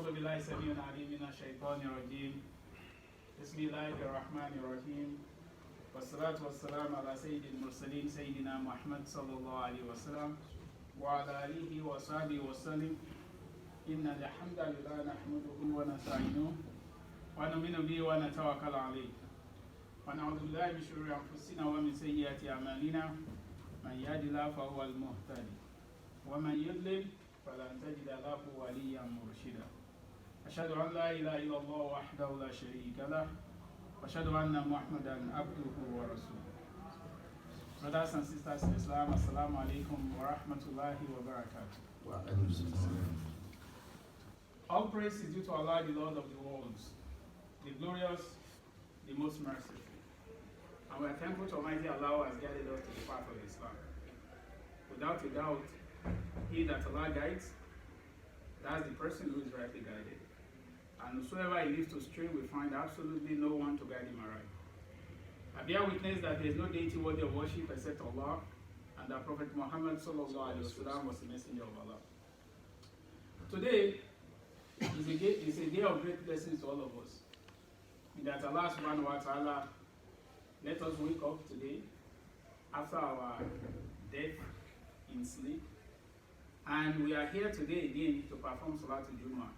أعوذ بالله السميع العليم من الشيطان الرجيم بسم الله الرحمن الرحيم والصلاة والسلام على سيد المرسلين سيدنا محمد صلى الله عليه وسلم وعلى آله وصحبه وسلم إن الحمد لله نحمده ونستعينه ونؤمن به ونتوكل عليه ونعوذ بالله من شرور أنفسنا ومن سيئات أعمالنا من يهد الله فهو المهتدي ومن يضلل فلن تجد له وليا مرشدا أشهد أن لا إله إلا الله وحده لا شريك له وأشهد أن محمدا عبده ورسوله. Brothers and sisters in Islam, Assalamu alaikum wa rahmatullahi wa barakatuh. All praise is due to Allah, the Lord of the worlds, the glorious, the most merciful. And we are thankful to Almighty Allah who has guided us to the path of Islam. Without a doubt, he that Allah guides, that's the person who is rightly guided. And whosoever he leaves to stray will find absolutely no one to guide him aright. I bear witness that there is no deity worthy of worship except Allah, and that Prophet Muhammad sallallahu alaihi wasallam was the messenger of Allah. Today is a day of great blessings to all of us. In that Allah subhanahu wa ta'ala let us wake up today after our death in sleep. And we are here today again to perform Salatul JUMMAH.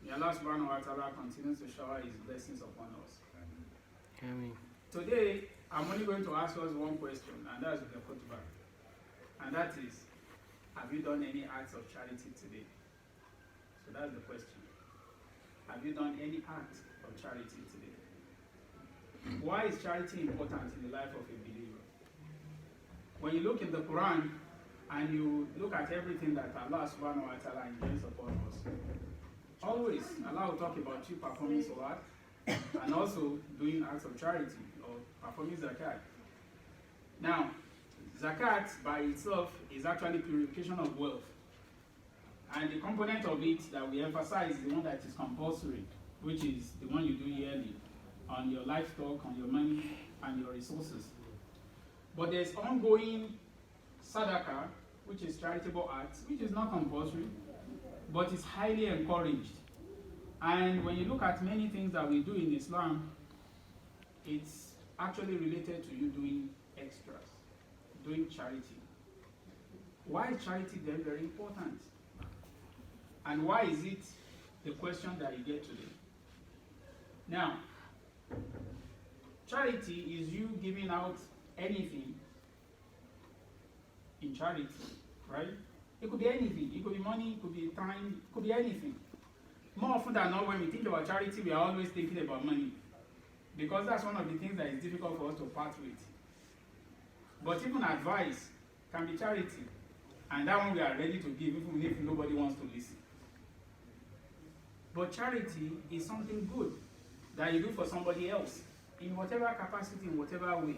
May Allah subhanahu wa ta'ala continue to shower his blessings upon us. Amen. Today, I'm only going to ask us one question, and that's the KHUTBAH. And that is, have you done any acts of charity today? So that's the question. Have you done any act of charity today? Why is charity important in the life of a believer? When you look in the Quran, and you look at everything that Allah subhanahu wa ta'ala intends upon us, always Allah will talk about you performing salat and also doing acts of charity or performing zakat. Now, zakat by itself is actually purification of wealth. And the component of it that we emphasize is the one that is compulsory, which is the one you do yearly on your livestock, on your money, and your resources. But there's ongoing sadaqah, which is charitable acts, which is not compulsory, but is highly encouraged. And when you look at many things that we do in Islam, it's actually related to you doing extras, doing charity. Why is charity then very important? And why is it the question that you get today? Now, charity is you giving out anything in charity, right? It could be anything. It could be money, it could be time, it could be anything. More often than not, when we think about charity, we are always thinking about money, because that's one of the things that is difficult for us to part with. But even advice can be charity, and that one we are ready to give even if nobody wants to listen. But charity is something good that you do for somebody else in whatever capacity, in whatever way.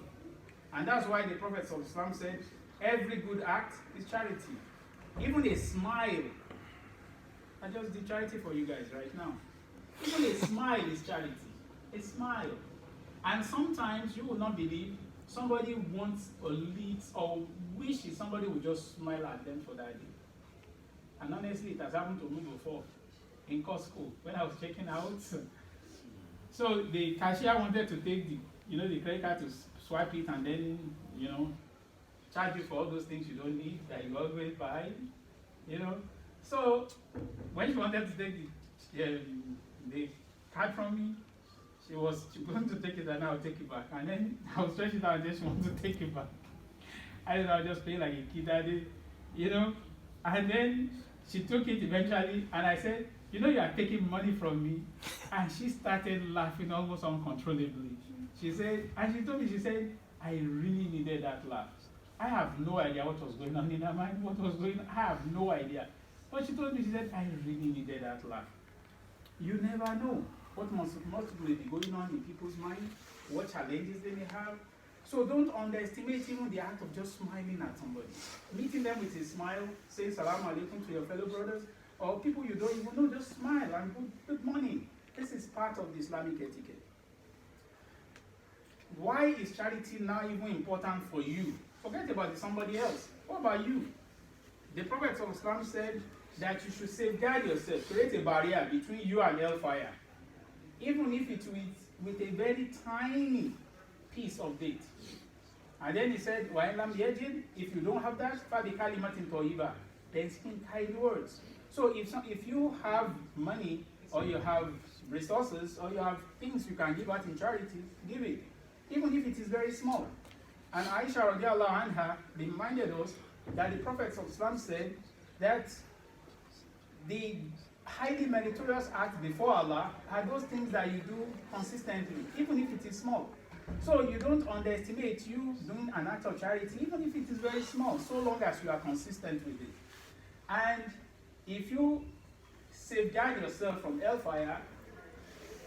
And that's why the Prophet ﷺ said, every good act is charity. Even a smile. I just did charity for you guys right now. Even a smile is charity. A smile. And sometimes you will not believe somebody wants or leads or wishes somebody would just smile at them for that day. And honestly, it has happened to me before in Costco when I was checking out. So the cashier wanted to take the credit card to swipe it and then, charge you for all those things you don't need that you always buy, So when she wanted to take the card from me, she was going to take it and I'll take it back. And then I'll stretch it out and then she wanted to take it back. I don't know, I'll just play like a kid at it, And then she took it eventually and I said, you are taking money from me. And she started laughing almost uncontrollably. She said, and she told me, she said, I really needed that laugh. I have no idea what was going on in her mind, what was going on. I have no idea. But she told me, she said, I really needed that laugh. You never know what must be going on in people's minds, what challenges they may have. So don't underestimate even the act of just smiling at somebody. Meeting them with a smile, saying salaam alaikum to your fellow brothers, or people you don't even know, just smile and good morning. This is part of the Islamic etiquette. Why is charity now even important for you? Forget about somebody else. What about you? The Prophet ﷺ said, that you should safeguard yourself, create a barrier between you and hellfire, even if it's with a very tiny piece of date. And then he said, وَإِنْ يَجِدْ, if you don't have that, فَبِكَلِمَةٍ طَيِّبَةٍ, then speak kind words. So if you have money, or you have resources, or you have things you can give out in charity, give it, even if it is very small. And Aisha radiallahu anha reminded us that the Prophet of Islam said that the highly meritorious acts before Allah are those things that you do consistently, even if it is small. So you don't underestimate you doing an act of charity, even if it is very small, so long as you are consistent with it. And if you safeguard yourself from hellfire,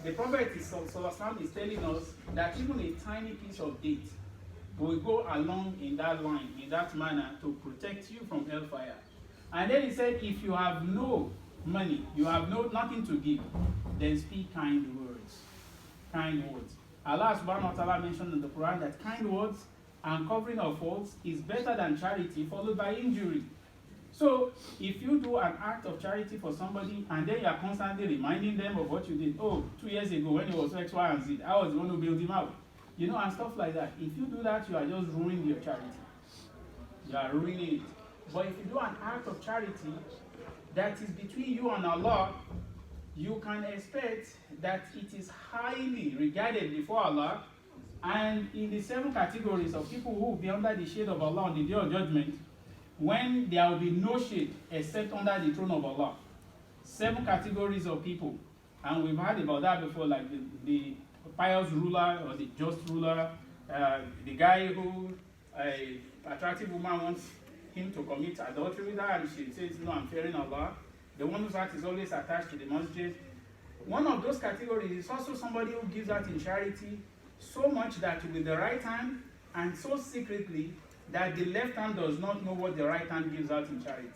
the Prophet is telling us that even a tiny piece of date will go along in that line, in that manner, to protect you from hellfire. And then he said, if you have no money, you have nothing to give, then speak kind words. Kind words. Allah subhanahu wa ta'ala mentioned in the Quran that kind words and covering of faults is better than charity followed by injury. So if you do an act of charity for somebody and then you are constantly reminding them of what you did, 2 years ago when it was X, Y, and Z, I was the one who built him out, and stuff like that. If you do that, you are just ruining your charity. You are ruining it. But if you do an act of charity that is between you and Allah, you can expect that it is highly regarded before Allah, and in the 7 categories of people who will be under the shade of Allah on the day of judgment, when there will be no shade except under the throne of Allah. 7 categories of people, and we've heard about that before, like the pious ruler or the just ruler, the guy who an attractive woman wants him to commit adultery with her, and she says, no, I'm fearing Allah. The one whose heart is always attached to the masjid. One of those categories is also somebody who gives out in charity so much that with the right hand, and so secretly that the left hand does not know what the right hand gives out in charity.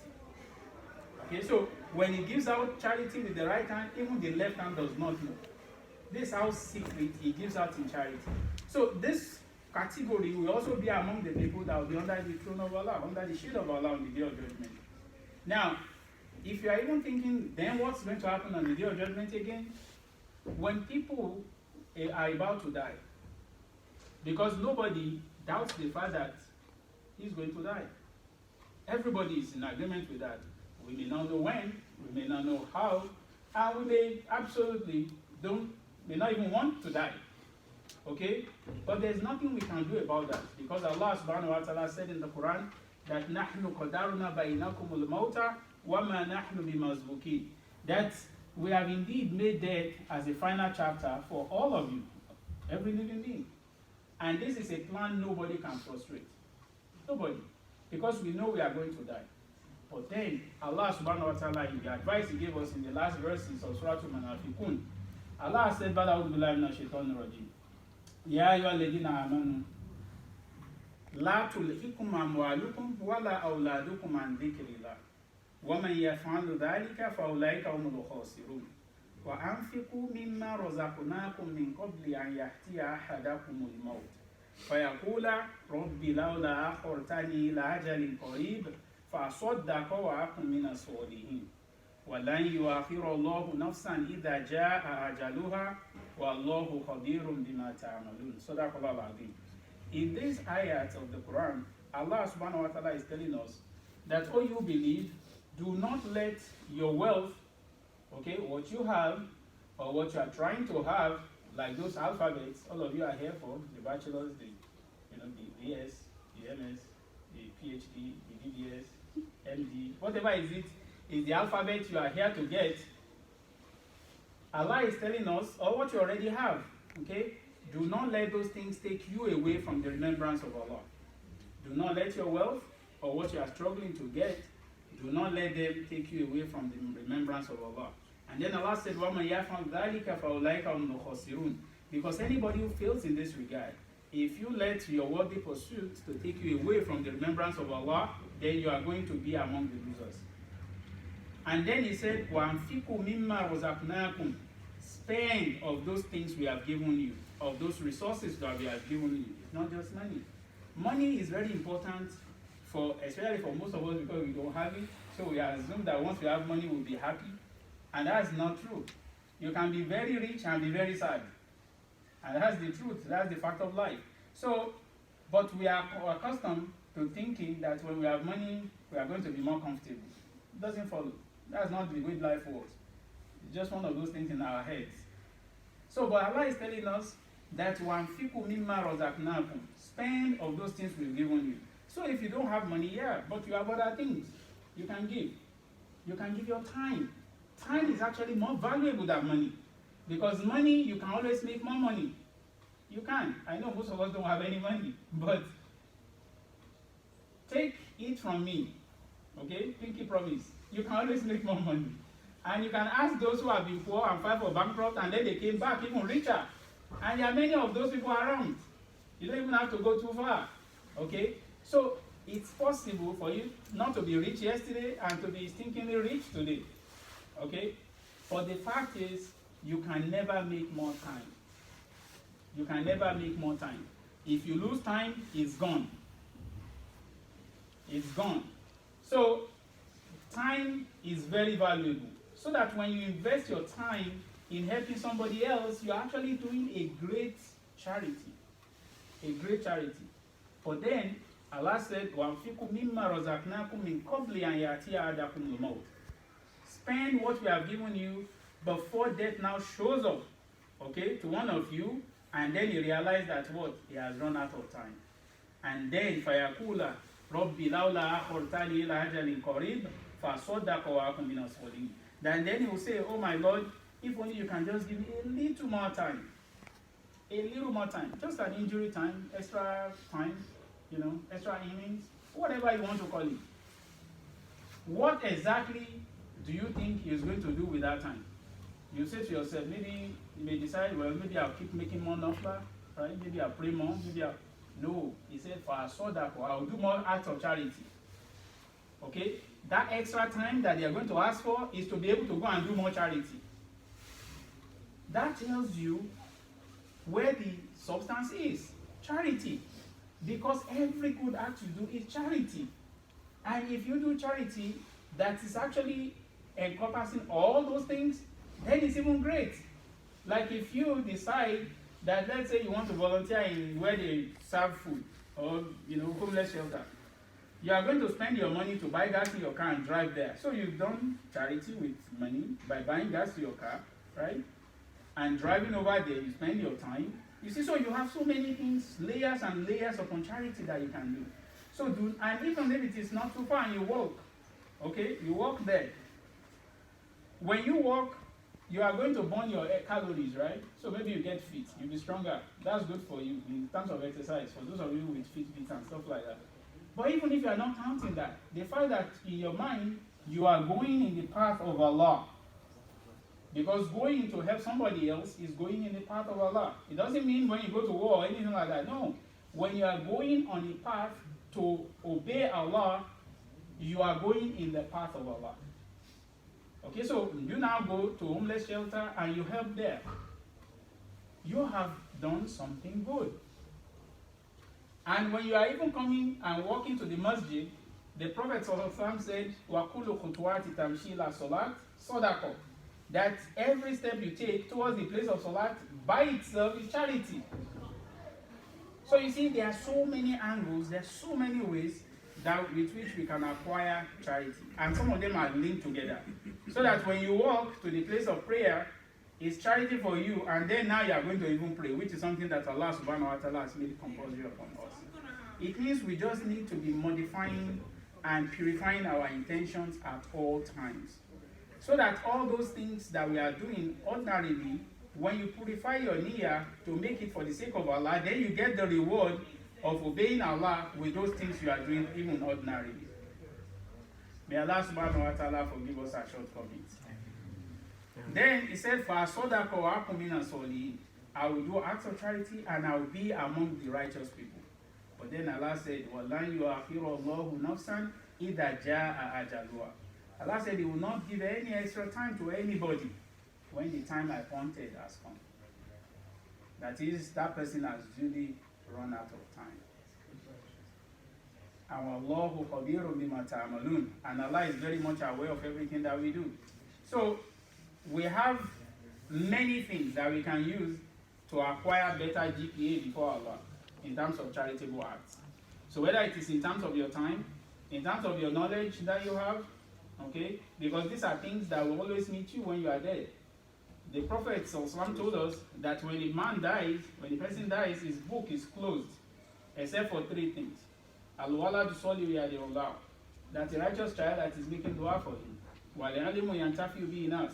Okay, so when he gives out charity with the right hand, even the left hand does not know. This is how secret he gives out in charity. So this category will also be among the people that will be under the throne of Allah, under the shield of Allah on the day of judgment. Now, if you are even thinking, then what's going to happen on the day of judgment again? When people are about to die, because nobody doubts the fact that he's going to die. Everybody is in agreement with that. We may not know when, we may not know how, and we may absolutely may not even want to die. Okay? But there's nothing we can do about that, because Allah subhanahu wa ta'ala said in the Quran that نَحْنُ قَدَرْنَا بَيْنَكُمُ الْمَوْتَ وَمَا نَحْنُ بِمَزْبُوكِينَ, that we have indeed made death as a final chapter for all of you, every living being. And this is a plan nobody can frustrate. Nobody. Because we know we are going to die. But then Allah subhanahu wa ta'ala, in the advice he gave us in the last verses of Surah Al-Munafiqun, Allah said, "Bada a'udhu billahi minash shaitanir rajim. Ya ayyuhalladhina amanu la tulhikum amwalukum wala awladukum an dhikrillah. Wa man yaf'al dhalika fa ulaika humul khasirun. Wa anfiqu mimma razaqnakum min qabli an ya'tiya ahadakumul maut. فيقول رب لولا أخرتني إلى أجل قريب فأصدق وأكن من الصالحين ولن يؤخر الله نفسا إذا جاء أجلها والله خبير بما تعملون." صدق الله العظيم. In this ayat of the Quran, Allah subhanahu wa ta'ala is telling us that, oh, you believe, do not let your wealth, okay, what you have or what you are trying to have, like those alphabets, all of you are here for, the bachelor's, the BS, the MS, the PhD, the DBS, MD, whatever is it, is the alphabet you are here to get. Allah is telling us, or what you already have, okay? Do not let those things take you away from the remembrance of Allah. Do not let your wealth, or what you are struggling to get, do not let them take you away from the remembrance of Allah. And then Allah said, وَمَنْ يَفْعَلْ ذَلِكَ فَأُولَٰئِكَ هُمُ الْخَاسِرُونَ. Because anybody who fails in this regard, if you let your worldly pursuits to take you away from the remembrance of Allah, then you are going to be among the losers. And then he said, وَأَنْفِقُوا مِمَّا رَزَقْنَاكُمْ. Spend of those things we have given you, of those resources that we have given you. It's not just money. Money is very important, especially for most of us, because we don't have it. So we assume that once we have money, we'll be happy. And that's not true. You can be very rich and be very sad. And that's the truth. That's the fact of life. So, but we are accustomed to thinking that when we have money, we are going to be more comfortable. It doesn't follow. That's not the way life works. It's just one of those things in our heads. So, but Allah is telling us that وَأَنْفِقُوا مِمَّا رَزَقْنَاكُمْ, spend of those things we've given you. So if you don't have money, yeah, but you have other things you can give. You can give your time. Time is actually more valuable than money. Because money, you can always make more money. You can. I know most of us don't have any money, but take it from me. Okay? Pinky promise. You can always make more money. And you can ask those who have been poor and filed for bankrupt, and then they came back even richer. And there are many of those people around. You don't even have to go too far. Okay? So it's possible for you not to be rich yesterday and to be stinkingly rich today. Okay? But the fact is, you can never make more time. You can never make more time. If you lose time, it's gone. It's gone. So time is very valuable. So that when you invest your time in helping somebody else, you're actually doing a great charity. A great charity. But then, Allah said, وَأَنْفِقُوا مِمَّا رَزَقْنَاكُمْ مِنْ قَبْلِ أَنْ يَأْتِيَ أَحَدَكُمُ الْمَوْتُ. Spend what we have given you before death now shows up, okay, to one of you, and then you realize that what? He has run out of time. And then, فَيَقُولَ رَبِّ لَوْلَا أَخَّرْتَنِي إِلَىٰ أَجَلٍ قَرِيبٍ فَأَصَّدَّقَ وَأَكُن مِّنَ الصَّالِحِينَ. Then he will say, oh my Lord, if only you can just give me a little more time. A little more time. Just an injury time, extra time, you know, extra innings, whatever you want to call it. What exactly do you think he is going to do with that time? You say to yourself, maybe you may decide, well, maybe I'll keep making more nafla, right? Maybe I'll pray more, maybe I'll... No, he said, for sadaqa, I'll do more acts of charity. Okay? That extra time that they are going to ask for is to be able to go and do more charity. That tells you where the substance is. Charity. Because every good act you do is charity. And if you do charity that is actually encompassing all those things, then it's even great. Like if you decide that, let's say you want to volunteer in where they serve food, or, you know, homeless shelter. You are going to spend your money to buy gas in your car and drive there. So you've done charity with money by buying gas to your car, right? And driving over there, you spend your time. You see, so you have so many things, layers and layers upon charity that you can do. So and even if it is not too far and you walk, okay, you walk there. When you walk, you are going to burn your calories, right? So maybe you get fit, you'll be stronger. That's good for you in terms of exercise, for those of you with Fitbit and stuff like that. But even if you are not counting that, the fact that in your mind, you are going in the path of Allah. Because going to help somebody else is going in the path of Allah. It doesn't mean when you go to war or anything like that. No. When you are going on a path to obey Allah, you are going in the path of Allah. Okay, so you now go to homeless shelter and you help there. You have done something good. And when you are even coming and walking to the masjid, the Prophet ﷺ said, وَكُلُّ خُطْوَاتِ تَمْشِي إِلَى صَلَاةٍ صَدَقَةٌ. That every step you take towards the place of salat by itself is charity. So you see, there are so many angles, there are so many ways that with which we can acquire charity. And some of them are linked together. So that when you walk to the place of prayer, it's charity for you, and then now you are going to even pray, which is something that Allah subhanahu wa ta'ala has made compulsory upon us. It means we just need to be modifying and purifying our intentions at all times. So that all those things that we are doing ordinarily, when you purify your niyyah to make it for the sake of Allah, then you get the reward of obeying Allah with those things you are doing even ordinarily. May Allah subhanahu wa ta'ala forgive us our shortcomings. Then he said, فَأَصَدَقَ وَأَكُن مِّنَ الصَّالِحِينَ. I will do acts of charity and I will be among the righteous people. But then Allah said, وَلَنْ يُؤَخِّرَ اللَّهُ نَفْسًا إِذَا جَاءَ أَجَلُهَا. Allah said He will not give any extra time to anybody when the time appointed has come. That is, that person has duly run out of time. And Wallahu khabirun bima ta'malun. And Allah is very much aware of everything that we do. So we have many things that we can use to acquire better GPA before Allah in terms of charitable acts. So whether it is in terms of your time, in terms of your knowledge that you have, okay, because these are things that will always meet you when you are dead. The Prophet ﷺ told us that when a man dies, when a person dies, his book is closed, except for three things. Al-waladu solihu yad'ullah, that a righteous child that is making dua for him. Wal-alimu yantafi'u bihi nas,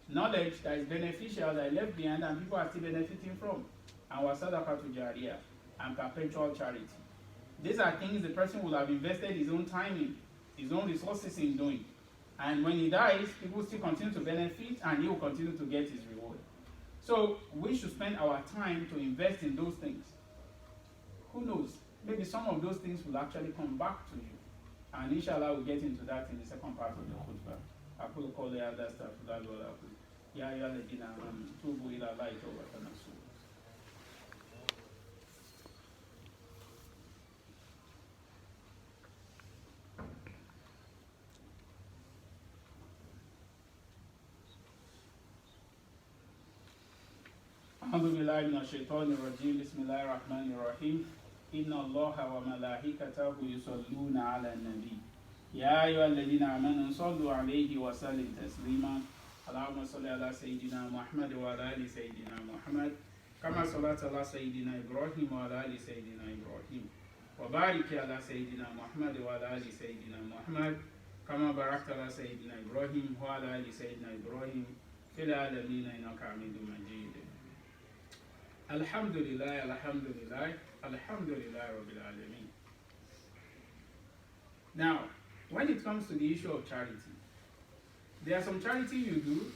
knowledge that is beneficial that is left behind and people are still benefiting from. And wasadaqatu jariyah, and perpetual charity. These are things the person will have invested his own time in, his own resources in doing. And when he dies, people still continue to benefit and he will continue to get his reward. So we should spend our time to invest in those things. Who knows? Maybe some of those things will actually come back to you. And inshallah we'll get into that in the second part of the khutbah. أقول قولي هذا أستغفر الله لي ولكم يا أيها الذين آمنوا توبوا إلى الله توبة نصوحا. أعوذ بالله من الشيطان الرجيم بسم الله الرحمن الرحيم إن الله وملائكته يصلون على النبي يا أيها الذين آمنوا صلوا عليه وسلموا تسليما اللهم صل على سيدنا محمد وعلى آل سيدنا محمد كما صليت على سيدنا إبراهيم وعلى آل سيدنا إبراهيم وبارك على سيدنا محمد وعلى آل سيدنا محمد كما باركت على سيدنا إبراهيم وعلى آل سيدنا إبراهيم في العالمين إنك حميد مجيد. Alhamdulillah, alhamdulillah, alhamdulillah rabbil alameen. Now, when it comes to the issue of charity, there are some charity you do,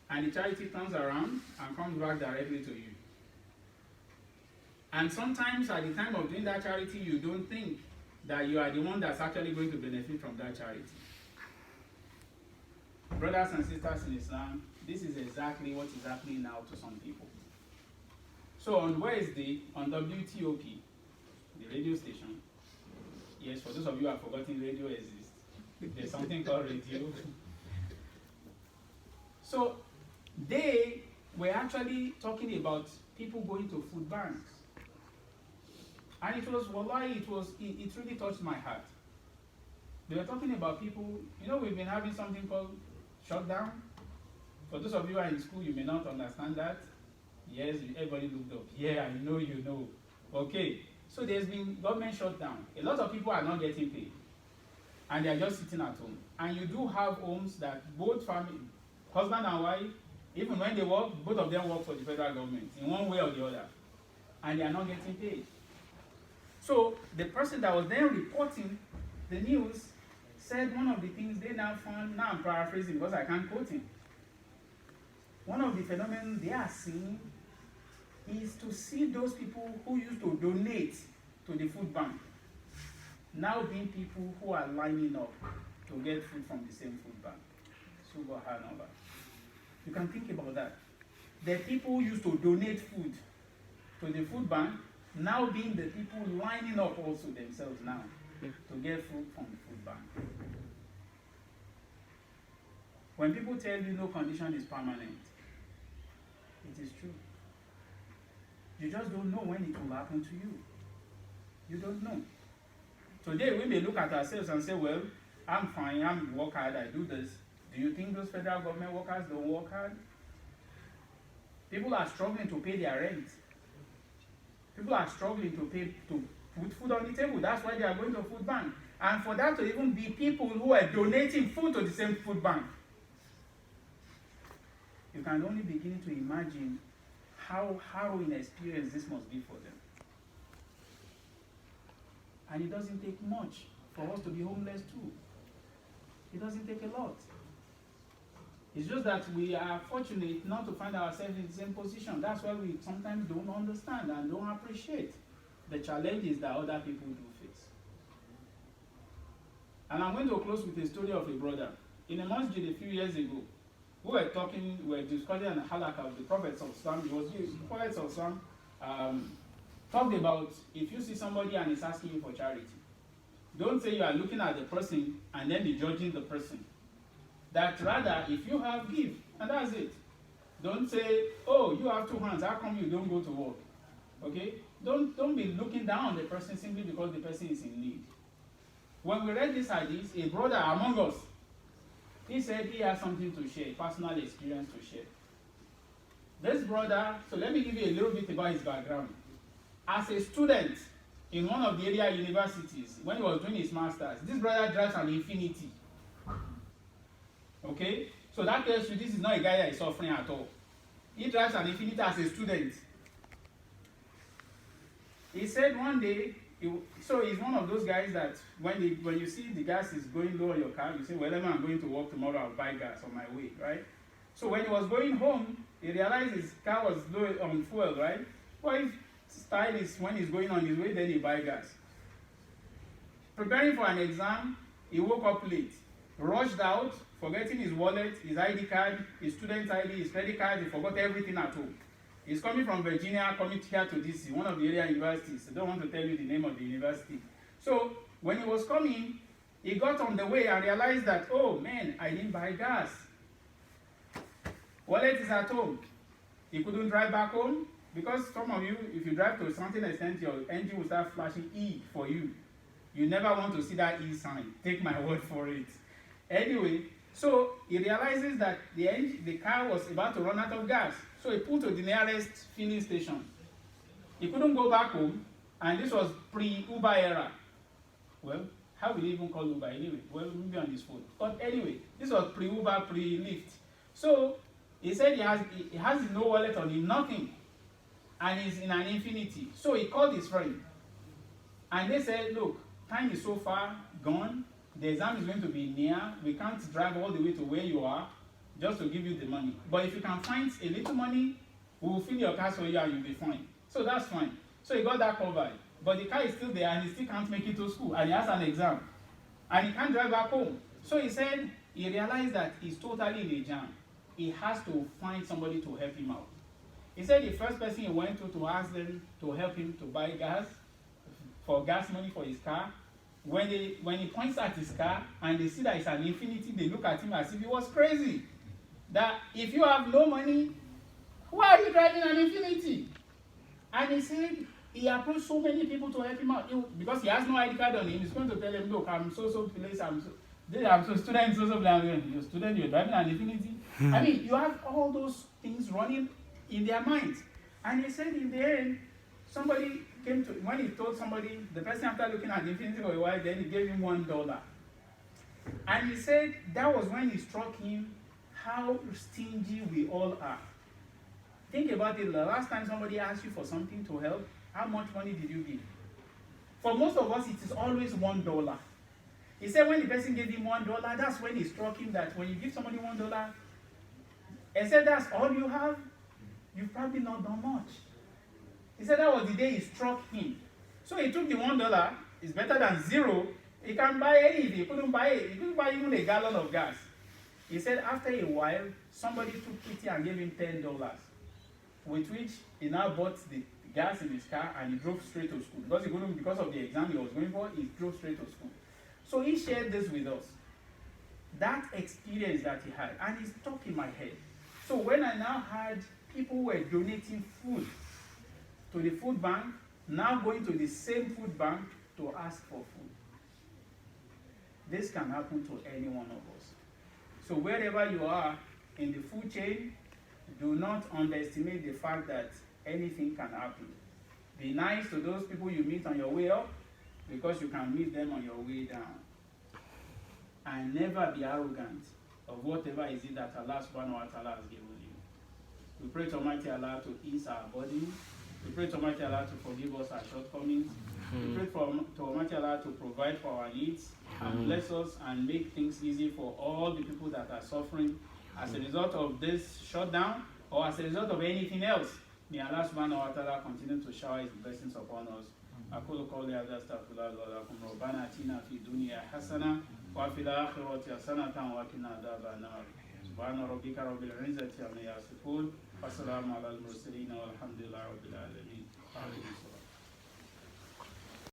and the charity turns around and comes back directly to you. And sometimes at the time of doing that charity, you don't think that you are the one that's actually going to benefit from that charity. Brothers and sisters in Islam, this is exactly what is happening now to some people. So on Wednesday, on WTOP, the radio station, yes, for those of you who have forgotten radio exists, there's something called radio. So they were actually talking about people going to food banks. And it was, wallahi, it really touched my heart. They were talking about people, we've been having something called shutdown. For those of you who are in school, you may not understand that. Yes, everybody looked up. Yeah, I know you know. Okay, so there's been government shutdown. A lot of people are not getting paid. And they are just sitting at home. And you do have homes that both family, husband and wife, even when they work, both of them work for the federal government in one way or the other. And they are not getting paid. So the person that was then reporting the news said one of the things they now found, now I'm paraphrasing because I can't quote him. One of the phenomena they are seeing is to see those people who used to donate to the food bank now being people who are lining up to get food from the same food bank. Subhanallah. You can think about that. The people who used to donate food to the food bank now being the people lining up also themselves now to get food from the food bank. When people tell you no condition is permanent, it is true. You just don't know when it will happen to you. You don't know. Today we may look at ourselves and say, well, I'm fine, I'm work hard, I do this. Do you think those federal government workers don't work hard? People are struggling to pay their rent. People are struggling to put food on the table. That's why they are going to food bank. And for that to even be people who are donating food to the same food bank, you can only begin to imagine how harrowing experience this must be for them. And it doesn't take much for us to be homeless too. It doesn't take a lot. It's just that we are fortunate not to find ourselves in the same position. That's why we sometimes don't understand and don't appreciate the challenges that other people do face. And I'm going to close with a story of a brother. In a masjid a few years ago, we were discussing the halakha of the Prophet of Islam. The Prophet of Islam talked about if you see somebody and is asking you for charity, Don't say you are looking at the person and then be judging the person. That rather, if you have, give, and that's it. Don't say, oh, you have 2 hands, how come you don't go to work? Okay? Don't be looking down on the person simply because the person is in need. When we read this hadith, a brother among us, he said he has something to share, personal experience to share. This brother, so let me give you a little bit about his background. As a student in one of the area universities, when he was doing his master's, this brother drives an Infinity. Okay? So that tells you this is not a guy that is suffering at all. He drives an Infinity as a student. He said one day, so he's one of those guys that when you see the gas is going low on your car, you say, well, I'm going to work tomorrow, I'll buy gas on my way, right? So when he was going home, he realized his car was low on fuel, right? Well, his style is when he's going on his way, then he buy gas. Preparing for an exam, he woke up late, rushed out, forgetting his wallet, his ID card, his student ID, his credit card, he forgot everything at home. He's coming from Virginia, coming here to DC, one of the area universities. I don't want to tell you the name of the university. So when he was coming, he got on the way and realized that, oh man, I didn't buy gas. Wallet is at home. He couldn't drive back home because some of you, if you drive to a certain extent, your engine will start flashing E for you. You never want to see that E sign. Take my word for it. Anyway, so he realizes that the car was about to run out of gas. So he pulled to the nearest filling station. He couldn't go back home, and this was pre-Uber era. Well, how will he even call Uber anyway? Well, maybe on his phone. But anyway, this was pre-Uber, pre-Lyft. So he said he has no wallet on him, nothing. And he's in an Infinity. So he called his friend. And they said, look, time is so far gone. The exam is going to be near. We can't drive all the way to where you are just to give you the money. But if you can find a little money, we will fill your car for you and you'll be fine. So that's fine. So he got that covered. But the car is still there and he still can't make it to school. And he has an exam. And he can't drive back home. So he said he realized that he's totally in a jam. He has to find somebody to help him out. He said the first person he went to ask them to help him to buy gas, for gas money for his car. When he points at his car and they see that it's an Infinity, they look at him as if he was crazy. That if you have no money, why are you driving an Infinity? And he said he approached so many people to help him out. Because he has no ID card on him, he's going to tell them, look, I'm so place, I'm so student, you're student, you're driving an Infinity. I mean, you have all those things running in their minds. And he said in the end, somebody came to, when he told somebody, the person after looking at the Infinity for a while, then he gave him $1. And he said that was when it struck him how stingy we all are. Think about it, the last time somebody asked you for something to help, how much money did you give? For most of us, it is always $1. He said when the person gave him $1, that's when it struck him that when you give somebody $1, and said that's all you have, you've probably not done much. He said that was the day it struck him. So he took the $1, it's better than zero. He can buy anything. He couldn't buy it. He couldn't buy even a gallon of gas. He said after a while, somebody took pity and gave him $10, with which he now bought the gas in his car and he drove straight to school. Because he couldn't, because of the exam he was going for, he drove straight to school. So he shared this with us. That experience that he had, and it's stuck in my head. So when I now had people who were donating food to the food bank, now going to the same food bank to ask for food. This can happen to any one of us. So wherever you are in the food chain, do not underestimate the fact that anything can happen. Be nice to those people you meet on your way up, because you can meet them on your way down. And never be arrogant of whatever is it that Allah subhanahu wa ta'ala has given you. We pray to Almighty Allah to ease our body. We pray to Almighty Allah to forgive us our shortcomings. We pray to Almighty Allah to provide for our needs and bless us and make things easy for all the people that are suffering as a result of this shutdown or as a result of anything else. May Allah subhanahu wa ta'ala continue to shower His blessings upon us. أقول قولي هذا أستغفر الله لي ولكم ربنا آتنا في الدنيا حسنة وفي الآخرة حسنة وقنا عذاب النار سبحان ربك رب العزة عما يصفون وسلام على المرسلين والحمد لله رب العالمين.